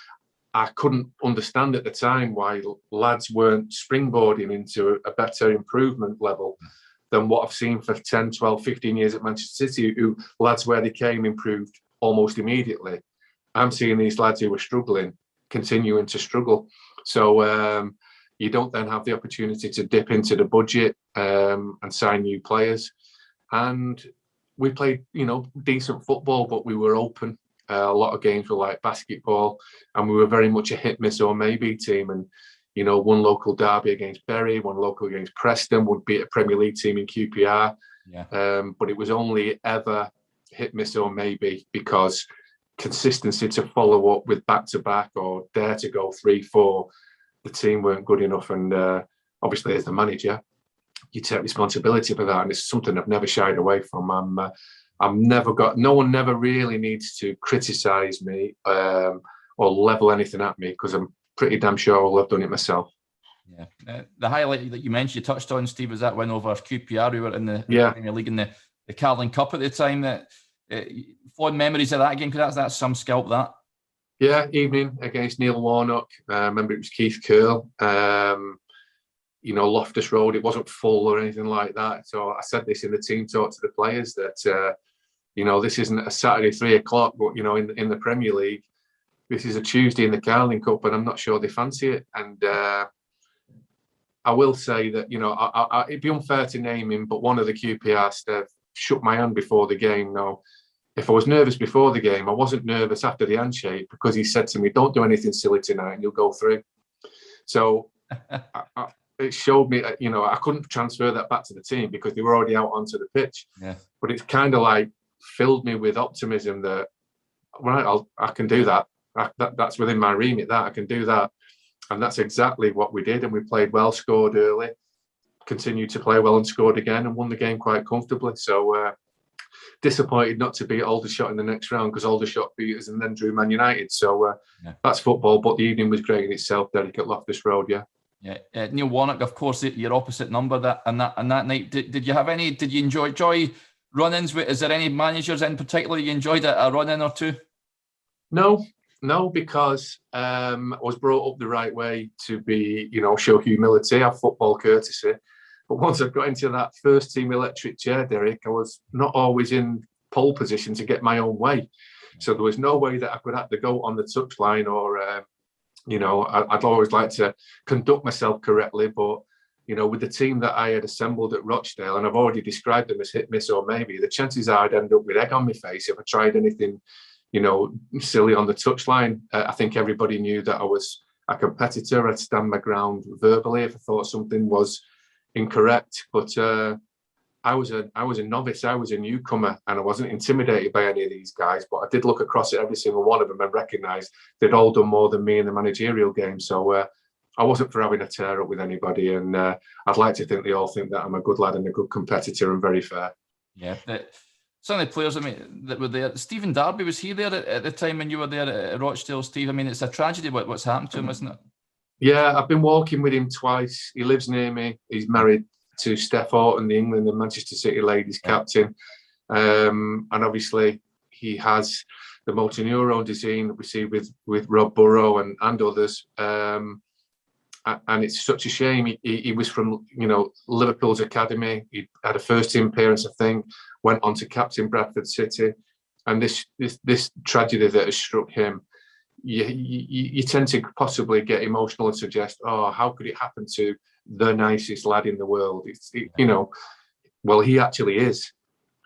I couldn't understand at the time why lads weren't springboarding into a better improvement level than what I've seen for 10, 12, 15 years at Manchester City, who lads where they came improved almost immediately. I'm seeing these lads who were struggling, continuing to struggle. So you don't then have the opportunity to dip into the budget and sign new players. And we played, decent football, but we were open. A lot of games were like basketball, and we were very much a hit, miss or maybe team. And, one local derby against Bury, one local against Preston, would beat a Premier League team in QPR. But it was only ever hit, miss or maybe, because consistency to follow up with back-to-back or dare to go 3-4, the team weren't good enough. And obviously as the manager, you take responsibility for that, and it's something I've never shied away from. No one never really needs to criticise me or level anything at me, because I'm pretty damn sure I'll have done it myself. Yeah, the highlight that you mentioned, you touched on, Steve, was that win over QPR. We were in the Premier League in the Carling Cup at the time. That fond memories of that game, because that's some scalp, that. Yeah, evening against Neil Warnock. I remember it was Keith Curl. Loftus Road, it wasn't full or anything like that. So I said this in the team talk to the players that, this isn't a Saturday 3 o'clock, but, in the Premier League, this is a Tuesday in the Carling Cup, and I'm not sure they fancy it. And I will say that, it'd be unfair to name him, but one of the QPR staff shook my hand before the game. Now, if I was nervous before the game, I wasn't nervous after the handshake, because he said to me, "Don't do anything silly tonight and you'll go through." So it showed me, I couldn't transfer that back to the team because they were already out onto the pitch. Yeah. But it's kind of like filled me with optimism that, right, I can do that. That's within my remit, that I can do that. And that's exactly what we did. And we played well, scored early, continued to play well and scored again, and won the game quite comfortably. So disappointed not to beat Aldershot in the next round, because Aldershot beat us and then drew Man United. So that's football. But the evening was great in itself, Derek, at Loftus Road, yeah. Yeah, Neil Warnock, of course, your opposite number that night. Did you have any? Did you enjoy run-ins? Is there any managers in particular you enjoyed a run-in or two? No, because I was brought up the right way to be, show humility, have football courtesy. But once I got into that first team electric chair, Derek, I was not always in pole position to get my own way. So there was no way that I could have to go on the touchline or, I'd always like to conduct myself correctly. But, with the team that I had assembled at Rochdale, and I've already described them as hit, miss or maybe, the chances are I'd end up with egg on my face if I tried anything silly on the touchline. I think everybody knew that I was a competitor. I'd stand my ground verbally if I thought something was incorrect. But I was a novice. I was a newcomer, and I wasn't intimidated by any of these guys. But I did look across at every single one of them and recognise they'd all done more than me in the managerial game. So I wasn't for having a tear up with anybody. And I'd like to think they all think that I'm a good lad and a good competitor and very fair. Yeah. Some of the players, that were there, Stephen Darby, was he there at the time when you were there at Rochdale, Steve? It's a tragedy what's happened to him, isn't it? Yeah, I've been walking with him twice. He lives near me. He's married to Steph Horton, the England and Manchester City ladies captain. And obviously he has the motor neurone disease that we see with Rob Burrow and others. And it's such a shame. He was from, Liverpool's academy. He had a first team appearance, I think, went on to captain Bradford City. And this tragedy that has struck him, you tend to possibly get emotional and suggest, oh, how could it happen to the nicest lad in the world? Well, he actually is.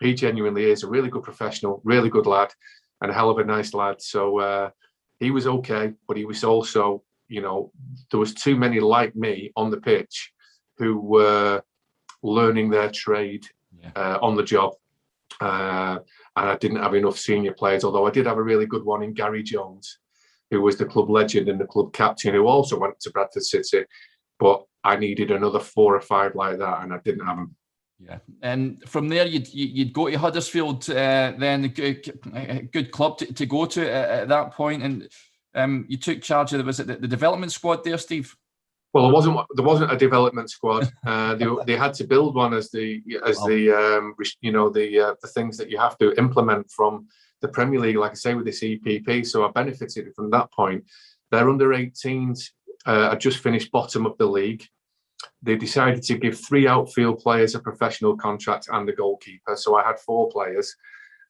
He genuinely is a really good professional, really good lad, and a hell of a nice lad. So he was okay, but he was also, there was too many like me on the pitch who were learning their trade on the job. And I didn't have enough senior players, although I did have a really good one in Gary Jones, who was the club legend and the club captain, who also went to Bradford City. But I needed another 4 or 5 like that, and I didn't have them. Yeah, and from there you'd go to Huddersfield, then a good club to go to at that point, and you took charge of the development squad there, Steve. Well, there wasn't a development squad. They had to build one as the things that you have to implement from the Premier League, like I say, with this EPP. So I benefited from that point. Their under 18s had just finished bottom of the league. They decided to give 3 outfield players a professional contract and the goalkeeper. So I had 4 players,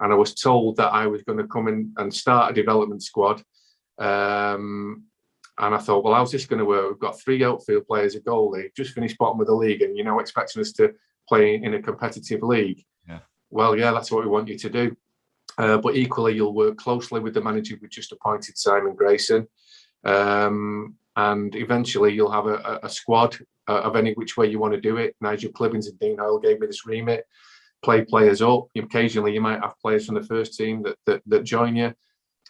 and I was told that I was going to come in and start a development squad. And I thought, well, how's this going to work? We've got 3 outfield players, a goalie, just finished bottom of the league, and expecting us to play in a competitive league. Yeah. Well, yeah, that's what we want you to do. But equally, you'll work closely with the manager we just appointed, Simon Grayson. And eventually you'll have a squad of any which way you want to do it. Nigel Clibbins and Dean Hoyle gave me this remit. Play players up. Occasionally you might have players from the first team that join you.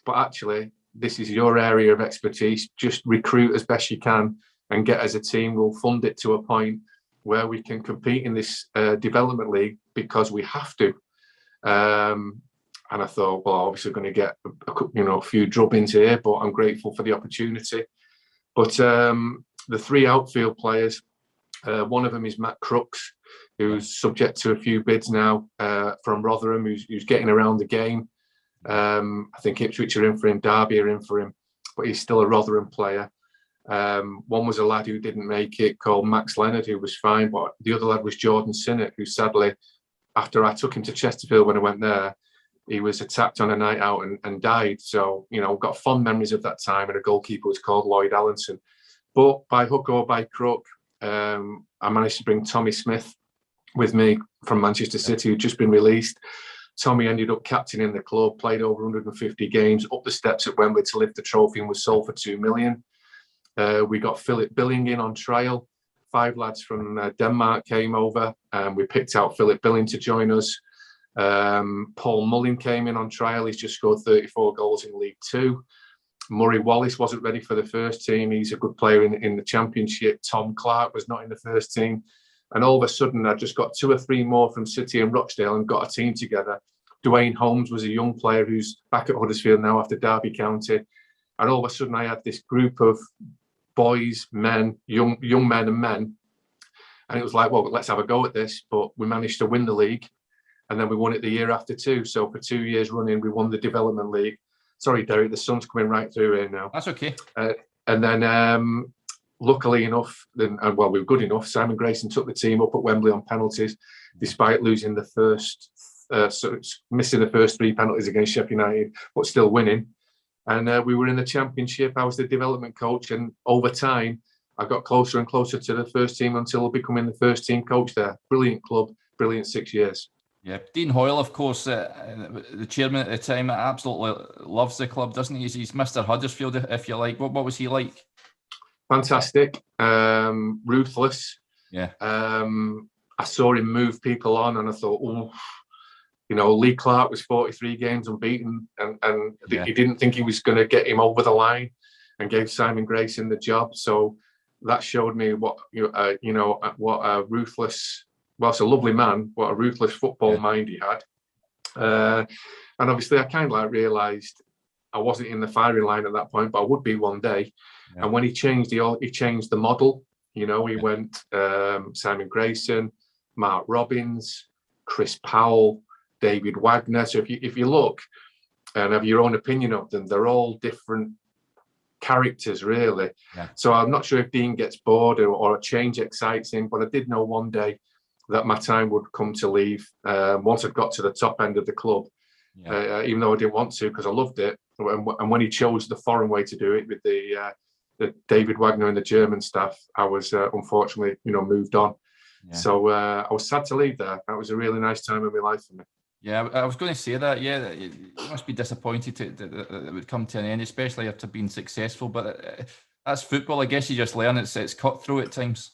But actually, this is your area of expertise. Just recruit as best you can and get as a team. We'll fund it to a point where we can compete in this development league because we have to. And I thought, well, obviously going to get a few drubbings here, but I'm grateful for the opportunity. But the three outfield players, one of them is Matt Crooks, who's subject to a few bids now from Rotherham, who's getting around the game. I think Ipswich are in for him, Derby are in for him, but he's still a Rotherham player. One was a lad who didn't make it called Max Leonard, who was fine, but the other lad was Jordan Sinnott, who sadly, after I took him to Chesterfield when I went there, he was attacked on a night out and died. So, got fond memories of that time, and a goalkeeper was called Lloyd Allenson. But by hook or by crook, I managed to bring Tommy Smith with me from Manchester City, who'd just been released. Tommy ended up captaining the club, played over 150 games, up the steps at Wembley to lift the trophy, and was sold for $2 million. We got Philip Billing in on trial. 5 lads from Denmark came over, and we picked out Philip Billing to join us. Paul Mullin came in on trial. He's just scored 34 goals in League Two. Murray Wallace wasn't ready for the first team. He's a good player in the Championship. Tom Clark was not in the first team. And all of a sudden, I just got 2 or 3 more from City and Rochdale and got a team together. Dwayne Holmes was a young player who's back at Huddersfield now after Derby County. And all of a sudden, I had this group of boys, men, young men and men. And it was like, well, let's have a go at this. But we managed to win the league. And then we won it the year after too. So for 2 years running, we won the Development League. Sorry, Derek, the sun's coming right through here now. That's okay. And then, luckily enough, we were good enough. Simon Grayson took the team up at Wembley on penalties, despite losing the first, missing the first 3 penalties against Sheffield United, but still winning. And we were in the Championship. I was the development coach, and over time, I got closer and closer to the first team until becoming the first team coach there. Brilliant club, brilliant 6 years. Yeah, Dean Hoyle, of course, the chairman at the time, absolutely loves the club, doesn't he? He's Mr. Huddersfield, if you like. What was he like? Fantastic, ruthless. Yeah. I saw him move people on, and I thought, Lee Clark was 43 games unbeaten, and he didn't think he was going to get him over the line, and gave Simon Grayson the job. So that showed me what a ruthless. Well, it's a lovely man, what a ruthless football mind he had. And obviously, I kind of realised I wasn't in the firing line at that point, but I would be one day. Yeah. And when he changed the model. He went Simon Grayson, Mark Robbins, Chris Powell, David Wagner. So if you look and have your own opinion of them, they're all different characters, really. Yeah. So I'm not sure if Dean gets bored or a change excites him, but I did know one day that my time would come to leave once I'd got to the top end of the club, even though I didn't want to because I loved it. And when he chose the foreign way to do it with the David Wagner and the German staff, I was unfortunately, moved on. Yeah. So I was sad to leave there. That was a really nice time in my life for me. Yeah, I was going to say that. Yeah, you must be disappointed that it would come to an end, especially after being successful. But that's football. I guess you just learn it's cutthroat at times.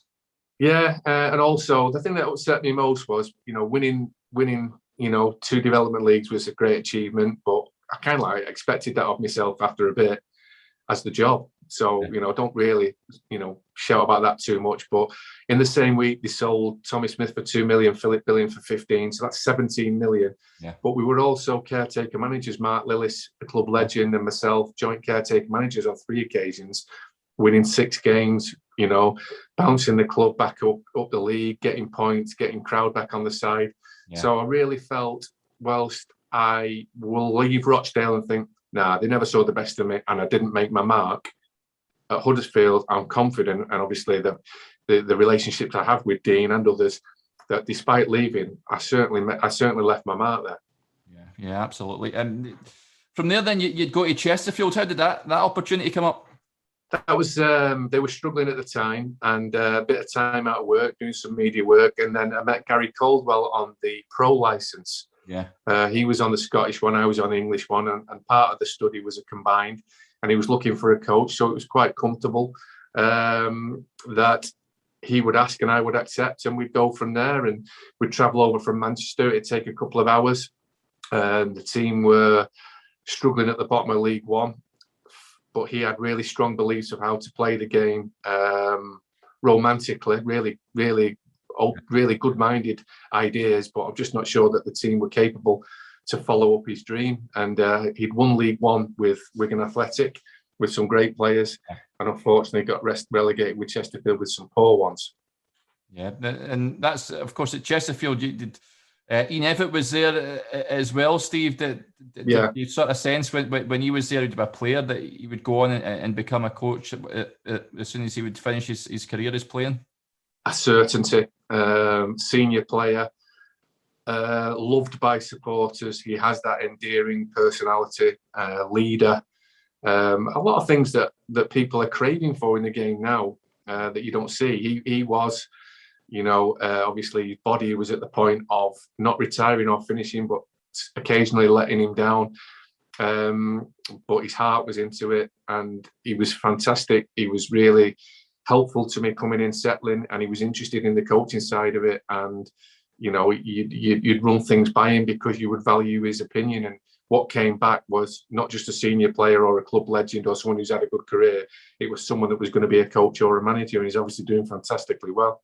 Yeah, and also the thing that upset me most was, winning, 2 development leagues was a great achievement, but I kind of expected that of myself after a bit as the job. So, don't really, shout about that too much. But in the same week, they sold Tommy Smith for 2 million, Philip Billing for 15. So that's 17 million. Yeah. But we were also caretaker managers, Mark Lillis, the club legend, and myself, joint caretaker managers on 3 occasions, winning 6 games, bouncing the club back up the league, getting points, getting crowd back on the side. Yeah. So I really felt, whilst I will leave Rochdale and think, nah, they never saw the best of me, and I didn't make my mark at Huddersfield, I'm confident, and obviously the relationships I have with Dean and others, that despite leaving, I certainly left my mark there. Yeah, absolutely. And from there, then you'd go to Chesterfield. How did that opportunity come up? That was they were struggling at the time, and a bit of time out of work, doing some media work, and then I met Gary Caldwell on the pro license. Yeah, he was on the Scottish one, I was on the English one, and part of the study was a combined, and he was looking for a coach, so it was quite comfortable that he would ask and I would accept, and we'd go from there, and we'd travel over from Manchester. It'd take a couple of hours. The team were struggling at the bottom of League One, but he had really strong beliefs of how to play the game romantically, really, really really good-minded ideas, but I'm just not sure that the team were capable to follow up his dream. And he'd won League One with Wigan Athletic, with some great players, and unfortunately got relegated with Chesterfield with some poor ones. Yeah, and that's, of course, at Chesterfield, Ian Evatt was there as well, Steve. Did you sort of sense when he was there, he'd be a player, that he would go on and become a coach as soon as he would finish his career as playing? A certainty. Senior player, loved by supporters. He has that endearing personality, leader. A lot of things that people are craving for in the game now that you don't see. He was, obviously his body was at the point of not retiring or finishing, but occasionally letting him down. But his heart was into it, and he was fantastic. He was really helpful to me coming in, settling, and he was interested in the coaching side of it. And you'd run things by him because you would value his opinion. And what came back was not just a senior player or a club legend or someone who's had a good career. It was someone that was going to be a coach or a manager, and he's obviously doing fantastically well.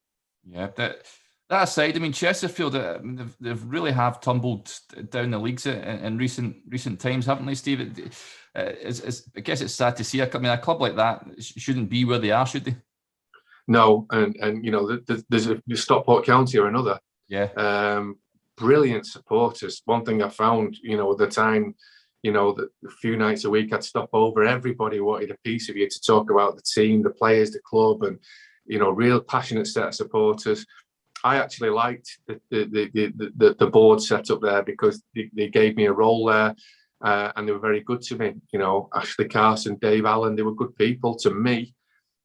Yeah, that aside, I mean, Chesterfield, they've really have tumbled down the leagues in recent times, haven't they, Steve? I guess it's sad to see. I mean, a club like that shouldn't be where they are, should they? No, and there's a Stockport County or another. Yeah. Brilliant supporters. One thing I found, at the time, that a few nights a week I'd stop over. Everybody wanted a piece of you to talk about the team, the players, the club, and real passionate set of supporters. I actually liked the board set up there because they gave me a role there, and they were very good to me. Ashley Carson, Dave Allen, they were good people to me.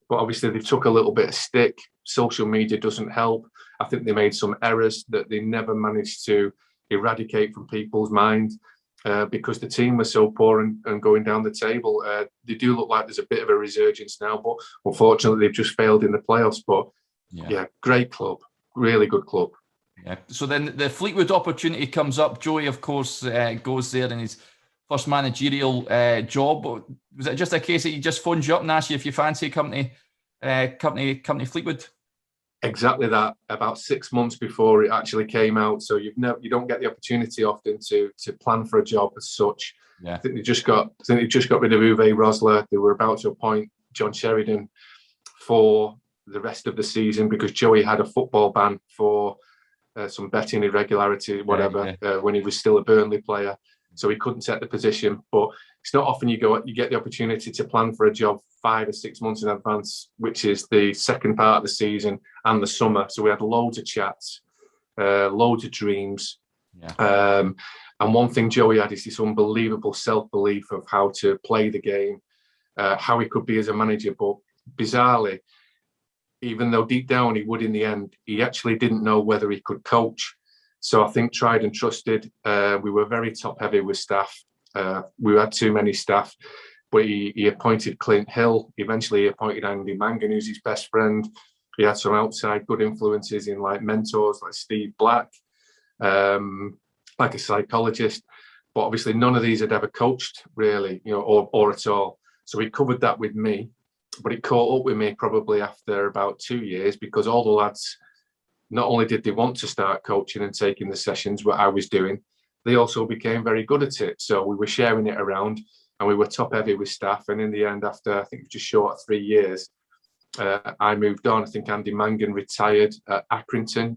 But obviously they took a little bit of stick. Social media doesn't help. I think they made some errors that they never managed to eradicate from people's mind because the team was so poor and going down the table. They do look like there's a bit of a resurgence now, but unfortunately they've just failed in the playoffs. But yeah, great club, really good club. Yeah. So then the Fleetwood opportunity comes up. Joey, of course, goes there in his first managerial job. Was it just a case that he just phoned you up and asked you if you fancy company Fleetwood? Exactly that. About 6 months before it actually came out, so you don't get the opportunity often to plan for a job as such. Yeah. I think they just got rid of Uwe Rosler. They were about to appoint John Sheridan for the rest of the season because Joey had a football ban for some betting irregularity, whatever, when he was still a Burnley player. So he couldn't set the position. But it's not often you get the opportunity to plan for a job 5 or 6 months in advance, which is the second part of the season and the summer. So we had loads of chats, loads of dreams. Yeah. And one thing Joey had is this unbelievable self-belief of how to play the game, how he could be as a manager. But bizarrely, even though deep down he would in the end, he actually didn't know whether he could coach. So I think tried and trusted. We were very top heavy with staff. We had too many staff, but he appointed Clint Hill. Eventually he appointed Andy Mangan, who's his best friend. He had some outside good influences in like mentors like Steve Black, like a psychologist. But obviously none of these had ever coached really, or at all. So he covered that with me, but it caught up with me probably after about 2 years because all the lads, not only did they want to start coaching and taking the sessions, what I was doing, they also became very good at it. So we were sharing it around and we were top heavy with staff. And in the end, after I think just short of 3 years, I moved on. I think Andy Mangan retired at Accrington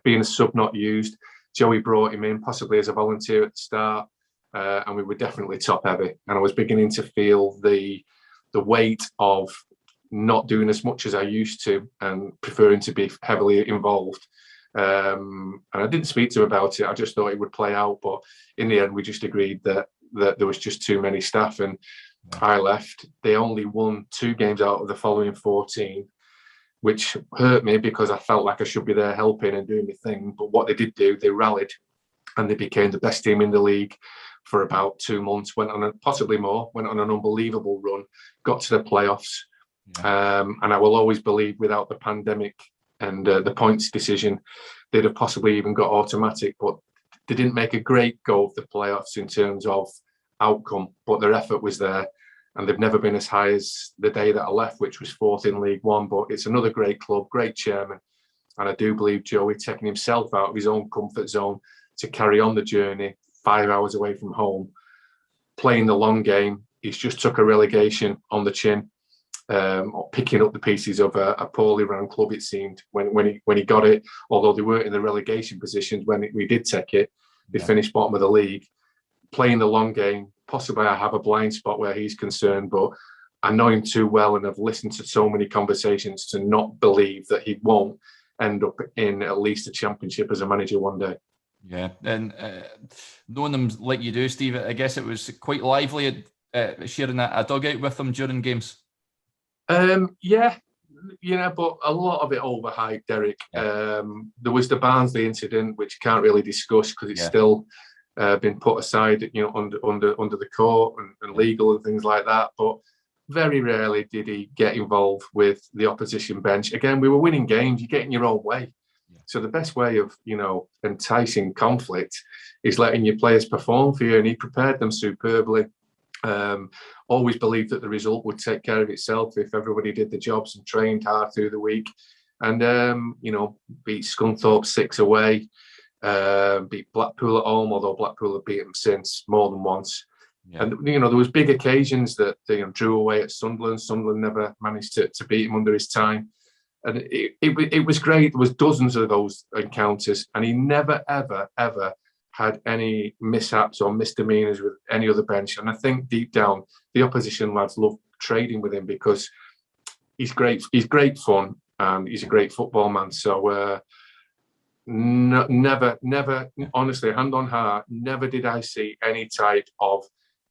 being a sub not used. Joey brought him in possibly as a volunteer at the start. And we were definitely top heavy. And I was beginning to feel the weight of not doing as much as I used to and preferring to be heavily involved. And I didn't speak to him about it. I just thought it would play out. But in the end, we just agreed that there was just too many staff and I left. They only won 2 games out of the following 14, which hurt me because I felt like I should be there helping and doing the thing. But what they did do, they rallied and they became the best team in the league for about 2 months, went on an unbelievable run, got to the playoffs. Yeah. And I will always believe without the pandemic and the points decision, they'd have possibly even got automatic, but they didn't make a great go of the playoffs in terms of outcome, but their effort was there. And they've never been as high as the day that I left, which was 4th in League One. But it's another great club, great chairman. And I do believe Joey taking himself out of his own comfort zone to carry on the journey 5 hours away from home, playing the long game. He's just took a relegation on the chin, or picking up the pieces of a poorly run club, it seemed, when he got it. Although they weren't in the relegation positions when we did take it, they finished bottom of the league. Playing the long game, possibly I have a blind spot where he's concerned, but I know him too well and have listened to so many conversations to not believe that he won't end up in at least a championship as a manager one day. Yeah, and knowing them like you do, Steve, I guess it was quite lively sharing a dugout with them during games. Yeah, but a lot of it overhyped, Derek. Yeah. There was the Barnsley incident, which can't really discuss because it's still been put aside, under the court and legal and things like that. But very rarely did he get involved with the opposition bench. Again, we were winning games. You get in your own way. Yeah. So the best way of, enticing conflict is letting your players perform for you. And he prepared them superbly. Always believed that the result would take care of itself if everybody did the jobs and trained hard through the week. And, beat Scunthorpe 6 away. Beat Blackpool at home, although Blackpool have beaten them since more than once. Yeah. And there was big occasions that they drew away at Sunderland. Sunderland never managed to beat him under his time, and it was great. There was dozens of those encounters, and he never ever had any mishaps or misdemeanors with any other bench. And I think deep down the opposition lads love trading with him because he's great. He's great fun and he's a great football man. So. Never, honestly, hand on heart, never did I see any type of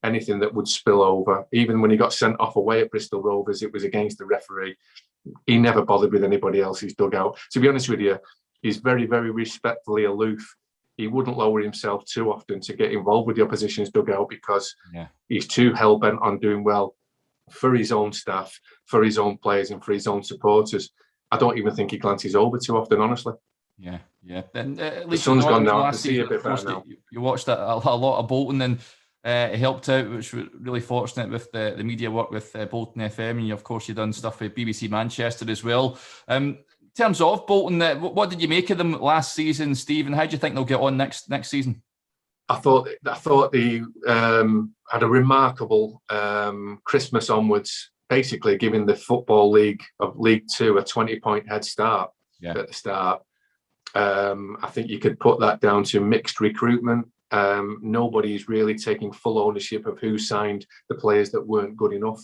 anything that would spill over. Even when he got sent off away at Bristol Rovers, it was against the referee. He never bothered with anybody else's dugout. To be honest with you, he's very, very respectfully aloof. He wouldn't lower himself too often to get involved with the opposition's dugout because he's too hell-bent on doing well for his own staff, for his own players and for his own supporters. I don't even think he glances over too often, honestly. Yeah. And at least the sun's gone now. Last season, a bit better now. You watched a lot of Bolton and it helped out, which was really fortunate with the media work with Bolton FM. And of course, you've done stuff with BBC Manchester as well. In terms of Bolton, what did you make of them last season, Steve? And how do you think they'll get on next season? I thought they had a remarkable Christmas onwards, basically giving the Football League of League Two a 20-point head start at the start. I think you could put that down to mixed recruitment. Nobody's really taking full ownership of who signed the players that weren't good enough.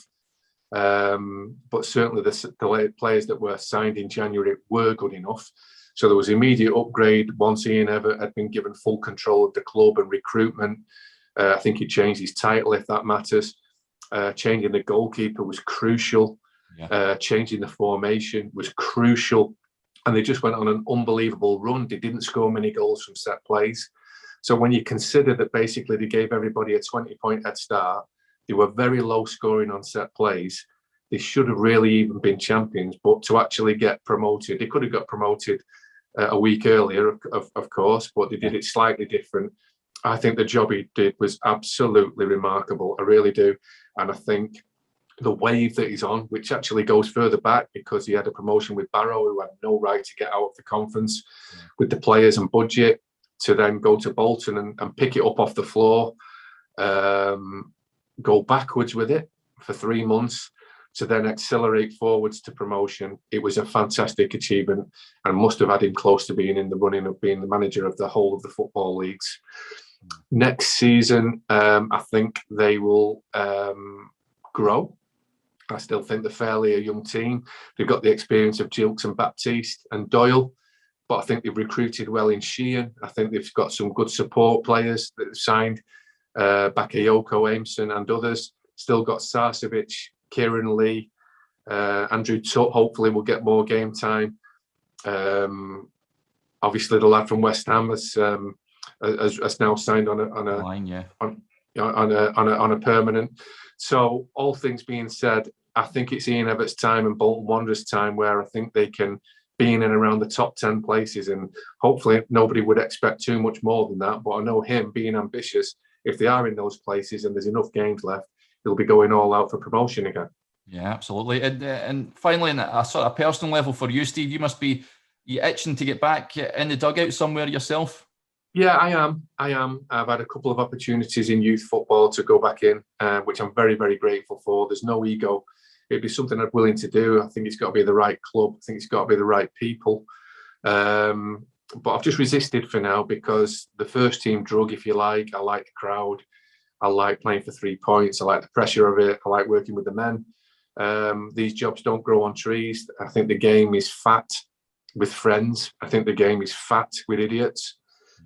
But certainly the players that were signed in January were good enough. So there was immediate upgrade once Ian Evatt had been given full control of the club and recruitment. I think he changed his title, if that matters. Changing the goalkeeper was crucial. Changing the formation was crucial. And they just went on an unbelievable run. They didn't score many goals from set plays. So when you consider that basically they gave everybody a 20-point head start, they were very low scoring on set plays. They should have really even been champions. But to actually get promoted, they could have got promoted a week earlier, of course, but they did it slightly different. I think the job he did was absolutely remarkable. I really do. And I think the wave that he's on, which actually goes further back because he had a promotion with Barrow, who had no right to get out of the conference with the players and budget, to then go to Bolton and pick it up off the floor, go backwards with it for 3 months, to then accelerate forwards to promotion. It was a fantastic achievement and must have had him close to being in the running of being the manager of the whole of the football leagues. Next season, I think they will grow. I still think they're fairly a young team. They've got the experience of Gilks and Baptiste and Doyle, but I think they've recruited well in Sheehan. I think they've got some good support players that have signed, Bakayoko, Aimson and others. Still got Sarcevic, Kieran Lee, Andrew Tutt hopefully will get more game time. Obviously the lad from West Ham has now signed on a permanent. So all things being said, I think it's Ian Evatt's time and Bolton Wanderers' time where I think they can be in and around the top 10 places, and hopefully nobody would expect too much more than that. But I know him being ambitious, if they are in those places and there's enough games left, he'll be going all out for promotion again. Yeah, absolutely. And finally, on a sort of personal level for you, Steve, you must be you itching to get back in the dugout somewhere yourself? Yeah, I am. I've had a couple of opportunities in youth football to go back in, which I'm very, very grateful for. There's no ego. It'd be something I'm willing to do. I think it's got to be the right club. I think it's got to be the right people. But I've just resisted for now because the first team drug, if you like, I like the crowd. I like playing for 3 points. I like the pressure of it. I like working with the men. These jobs don't grow on trees. I think the game is fat with friends. I think the game is fat with idiots.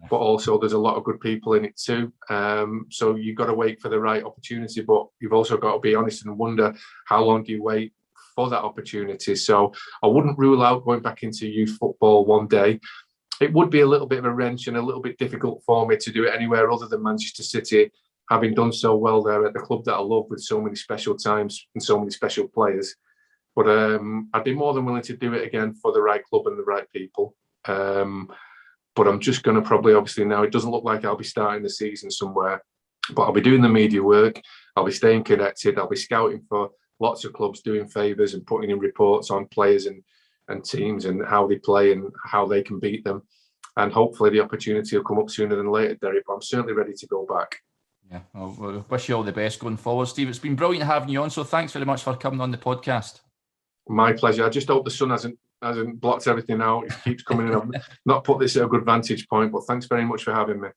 But also there's a lot of good people in it too. So you've got to wait for the right opportunity, but you've also got to be honest and wonder how long do you wait for that opportunity. So I wouldn't rule out going back into youth football one day. It would be a little bit of a wrench and a little bit difficult for me to do it anywhere other than Manchester City, having done so well there at the club that I love with so many special times and so many special players. But I'd be more than willing to do it again for the right club and the right people. But I'm just going to probably, obviously now, it doesn't look like I'll be starting the season somewhere, but I'll be doing the media work. I'll be staying connected. I'll be scouting for lots of clubs, doing favours and putting in reports on players and teams and how they play and how they can beat them. And hopefully the opportunity will come up sooner than later, Derek, but I'm certainly ready to go back. Yeah, well, we wish you all the best going forward, Steve. It's been brilliant having you on, so thanks very much for coming on the podcast. My pleasure. I just hope the sun hasn't blocked everything out. It keeps coming in. I've not put this at a good vantage point, but thanks very much for having me.